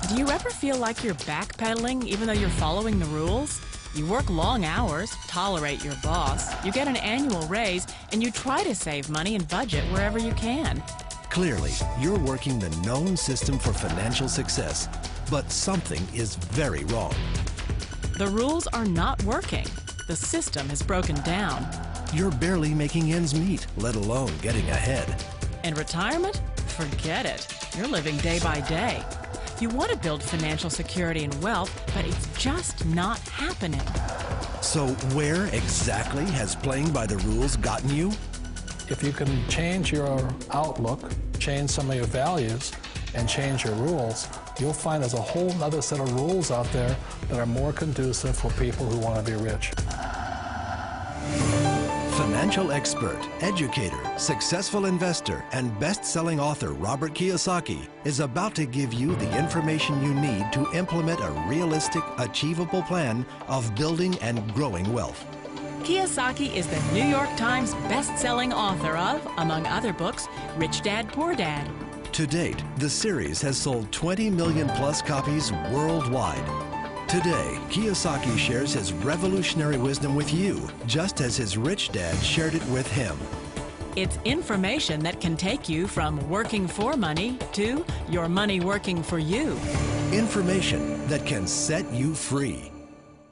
Do you ever feel like you're backpedaling even though you're following the rules? You work long hours, tolerate your boss, you get an annual raise, and you try to save money and budget wherever you can. Clearly, you're working the known system for financial success, but something is very wrong. The rules are not working. The system has broken down. You're barely making ends meet, let alone getting ahead. And retirement? Forget it. You're living day by day. You want to build financial security and wealth, but it's just not happening. So where exactly has playing by the rules gotten you? If you can change your outlook, change some of your values, and change your rules, you'll find there's a whole other set of rules out there that are more conducive for people who want to be rich. Financial expert, educator, successful investor, and best-selling author Robert Kiyosaki is about to give you the information you need to implement a realistic, achievable plan of building and growing wealth. Kiyosaki is the New York Times best-selling author of, among other books, Rich Dad, Poor Dad. To date, the series has sold 20 million plus copies worldwide. Today, Kiyosaki shares his revolutionary wisdom with you, just as his rich dad shared it with him. It's information that can take you from working for money to your money working for you. Information that can set you free.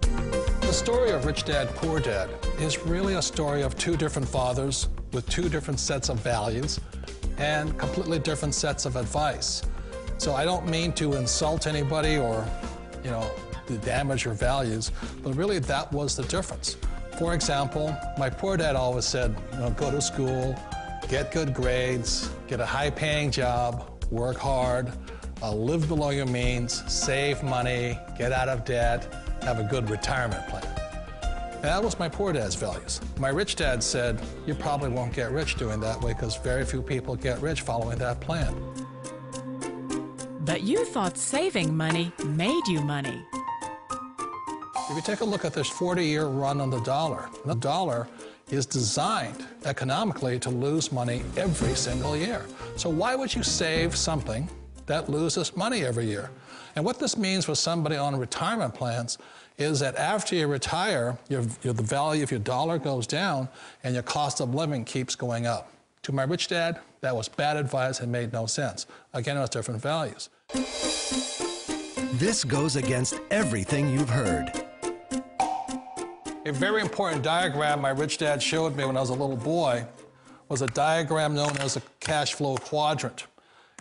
The story of Rich Dad, Poor Dad is really a story of two different fathers with two different sets of values and completely different sets of advice. So I don't mean to insult anybody or, to damage your values, but really that was the difference. For example, my poor dad always said, go to school, get good grades, get a high-paying job, work hard, live below your means, save money, get out of debt, have a good retirement plan. And that was my poor dad's values. My rich dad said, you probably won't get rich doing that way because very few people get rich following that plan. But you thought saving money made you money. If you take a look at this 40-year run on the dollar is designed economically to lose money every single year. So why would you save something that loses money every year? And what this means for somebody on retirement plans is that after you retire, the value of your dollar goes down and your cost of living keeps going up. To my rich dad, that was bad advice and made no sense. Again, it was different values. This goes against everything you've heard. A very important diagram my rich dad showed me when I was a little boy was a diagram known as a cash flow quadrant.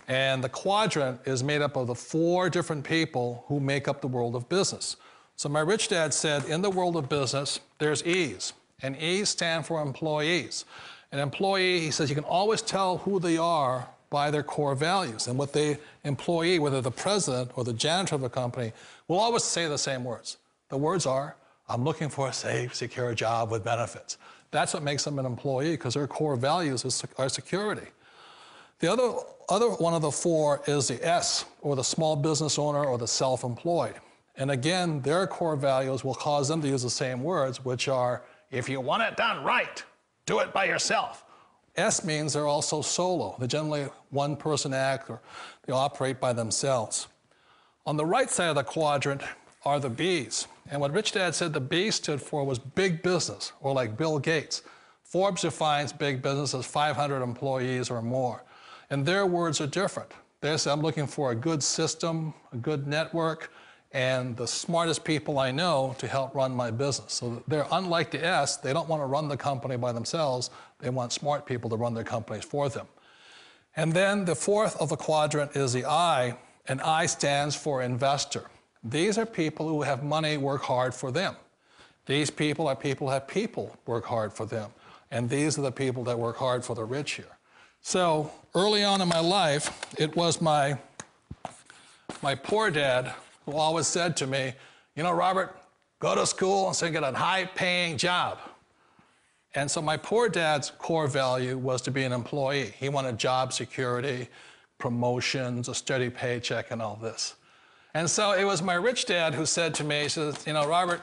And the quadrant is made up of the 4 different people who make up the world of business. So my rich dad said, in the world of business, there's E's, and E's stand for employees. An employee, he says, you can always tell who they are by their core values. And what the employee, whether the president or the janitor of a company, will always say the same words. The words are, I'm looking for a safe, secure job with benefits. That's what makes them an employee, because their core values are security. The other one of the 4 is the S, or the small business owner or the self-employed. And again, their core values will cause them to use the same words, which are, if you want it done right, do it by yourself. S means they're also solo. They're generally one-person act, or they operate by themselves. On the right side of the quadrant are the B's. And what Rich Dad said the B stood for was big business, or like Bill Gates. Forbes defines big business as 500 employees or more. And their words are different. They say, I'm looking for a good system, a good network, and the smartest people I know to help run my business. So they're unlike the S. They don't want to run the company by themselves. They want smart people to run their companies for them. And then the 4th of the quadrant is the I, and I stands for investor. These are people who have money work hard for them. These people are people who have people work hard for them. And these are the people that work hard for the rich here. So early on in my life, it was my poor dad who always said to me, Robert, go to school and so get a high-paying job. And so my poor dad's core value was to be an employee. He wanted job security, promotions, a steady paycheck, and all this. And so it was my rich dad who said to me, he says, Robert,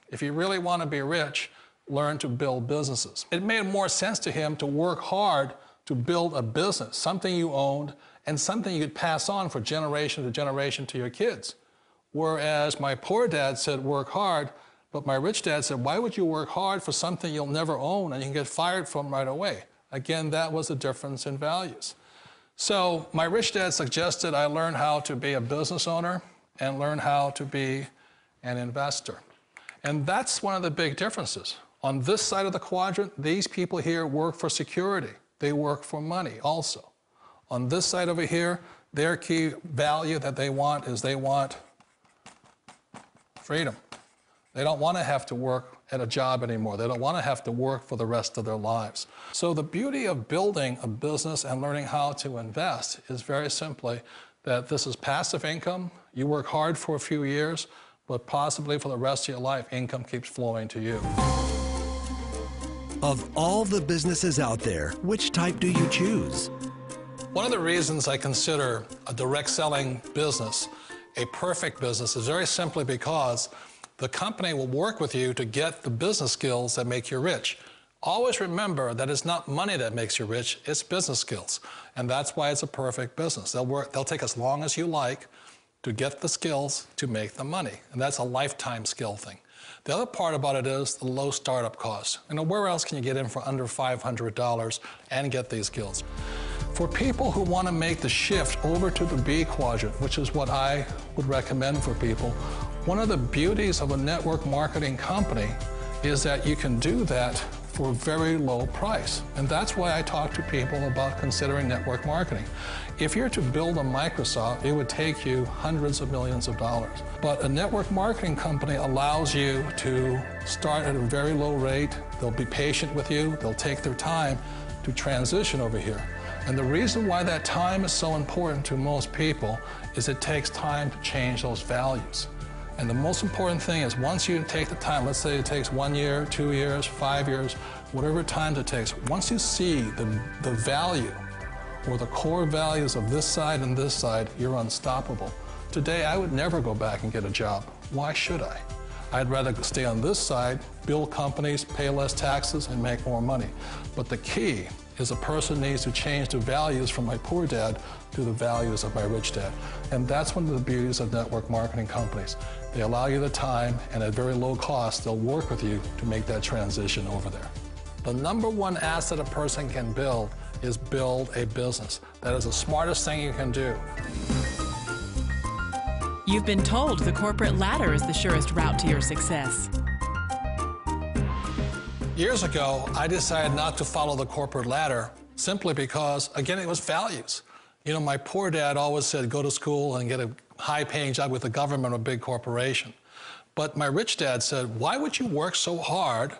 if you really want to be rich, learn to build businesses. It made more sense to him to work hard to build a business, something you owned and something you could pass on for generation to generation to your kids. Whereas my poor dad said, work hard, but my rich dad said, why would you work hard for something you'll never own and you can get fired from right away? Again, that was the difference in values. So my rich dad suggested I learn how to be a business owner and learn how to be an investor. And that's one of the big differences. On this side of the quadrant, these people here work for security. They work for money also. On this side over here, their key value that they want is they want freedom. They don't want to have to work at a job anymore. They don't want to have to work for the rest of their lives. So the beauty of building a business and learning how to invest is very simply that this is passive income. You work hard for a few years, but possibly for the rest of your life, income keeps flowing to you. Of all the businesses out there, which type do you choose? One of the reasons I consider a direct selling business a perfect business is very simply because the company will work with you to get the business skills that make you rich. Always remember that it's not money that makes you rich, it's business skills. And that's why it's a perfect business. They'll take as long as you like to get the skills to make the money. And that's a lifetime skill thing. The other part about it is the low startup cost. Where else can you get in for under $500 and get these skills? For people who want to make the shift over to the B quadrant, which is what I would recommend for people, one of the beauties of a network marketing company is that you can do that for a very low price. And that's why I talk to people about considering network marketing. If you're to build a Microsoft, it would take you hundreds of millions of dollars. But a network marketing company allows you to start at a very low rate. They'll be patient with you. They'll take their time to transition over here. And the reason why that time is so important to most people is it takes time to change those values. And the most important thing is once you take the time, let's say it takes 1 year, 2 years, 5 years, whatever time it takes, once you see the value or the core values of this side and this side, you're unstoppable. Today, I would never go back and get a job. Why should I? I'd rather stay on this side, build companies, pay less taxes, and make more money. But the key is a person needs to change the values from my poor dad to the values of my rich dad. And that's one of the beauties of network marketing companies. They allow you the time, and at very low cost, they'll work with you to make that transition over there. The number one asset a person can build is build a business. That is the smartest thing you can do. You've been told the corporate ladder is the surest route to your success. Years ago, I decided not to follow the corporate ladder simply because, again, it was values. You know, my poor dad always said, go to school and get a high-paying job with the government or a big corporation. But my rich dad said, why would you work so hard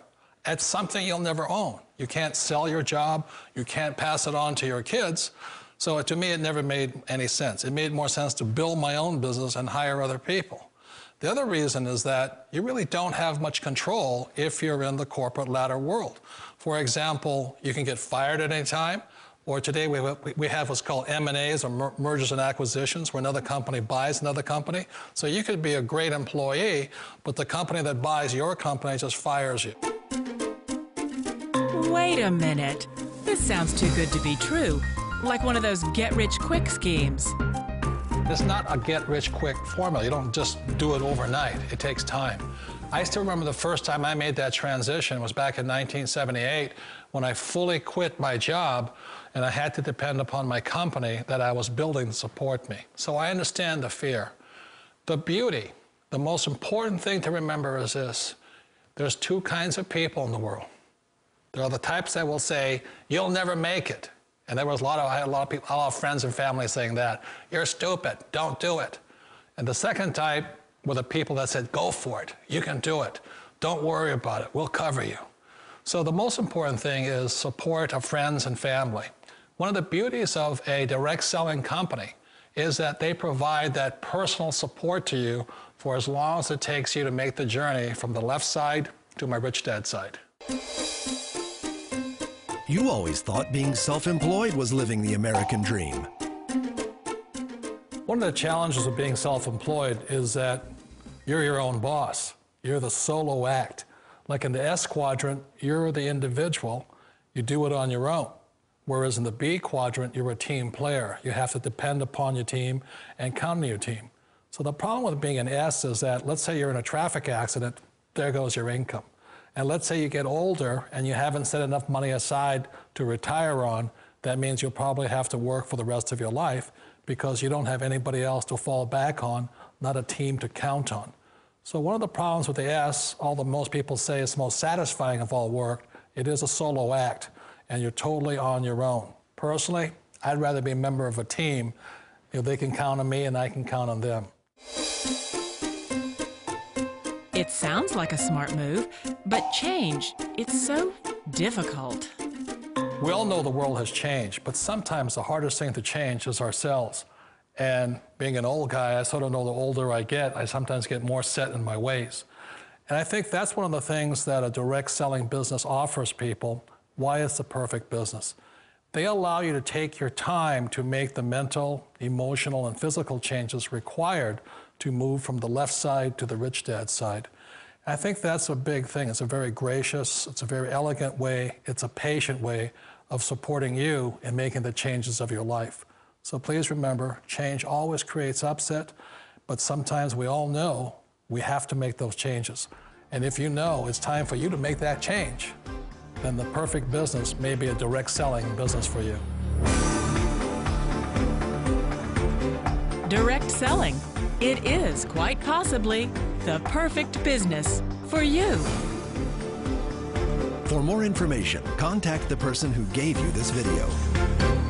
at something you'll never own? You can't sell your job. You can't pass it on to your kids. So to me, it never made any sense. It made more sense to build my own business and hire other people. The other reason is that you really don't have much control if you're in the corporate ladder world. For example, you can get fired at any time, or today we have what's called M&As, or mergers and acquisitions, where another company buys another company. So you could be a great employee, but the company that buys your company just fires you. Wait a minute. This sounds too good to be true. Like one of those get-rich-quick schemes. It's not a get-rich-quick formula. You don't just do it overnight. It takes time. I still remember the first time I made that transition was back in 1978 when I fully quit my job and I had to depend upon my company that I was building to support me. So I understand the fear. The beauty, the most important thing to remember is this. There's two kinds of people in the world. There are the types that will say, you'll never make it. And I had a lot of people, a lot of friends and family saying that. You're stupid, don't do it. And the second type were the people that said, go for it, you can do it. Don't worry about it, we'll cover you. So the most important thing is support of friends and family. One of the beauties of a direct selling company is that they provide that personal support to you for as long as it takes you to make the journey from the left side to my rich dad side. You always thought being self-employed was living the American dream. One of the challenges of being self-employed is that you're your own boss. You're the solo act. Like in the S quadrant, you're the individual. You do it on your own. Whereas in the B quadrant, you're a team player. You have to depend upon your team and count on your team. So the problem with being an S is that, let's say you're in a traffic accident, there goes your income. And let's say you get older and you haven't set enough money aside to retire on, that means you'll probably have to work for the rest of your life because you don't have anybody else to fall back on, not a team to count on. So one of the problems with the S, although most people say it's the most satisfying of all work, it is a solo act, and you're totally on your own. Personally, I'd rather be a member of a team. They can count on me and I can count on them. It sounds like a smart move, but change, it's so difficult. We all know the world has changed, but sometimes the hardest thing to change is ourselves. And being an old guy, I sort of know the older I get, I sometimes get more set in my ways. And I think that's one of the things that a direct selling business offers people, why it's the perfect business. They allow you to take your time to make the mental, emotional, and physical changes required to move from the left side to the rich dad side. I think that's a big thing. It's a very gracious, it's a very elegant way, it's a patient way of supporting you in making the changes of your life. So please remember, change always creates upset, but sometimes we all know we have to make those changes. And if you know it's time for you to make that change, then the perfect business may be a direct selling business for you. Direct selling. It is quite possibly the perfect business for you. For more information, contact the person who gave you this video.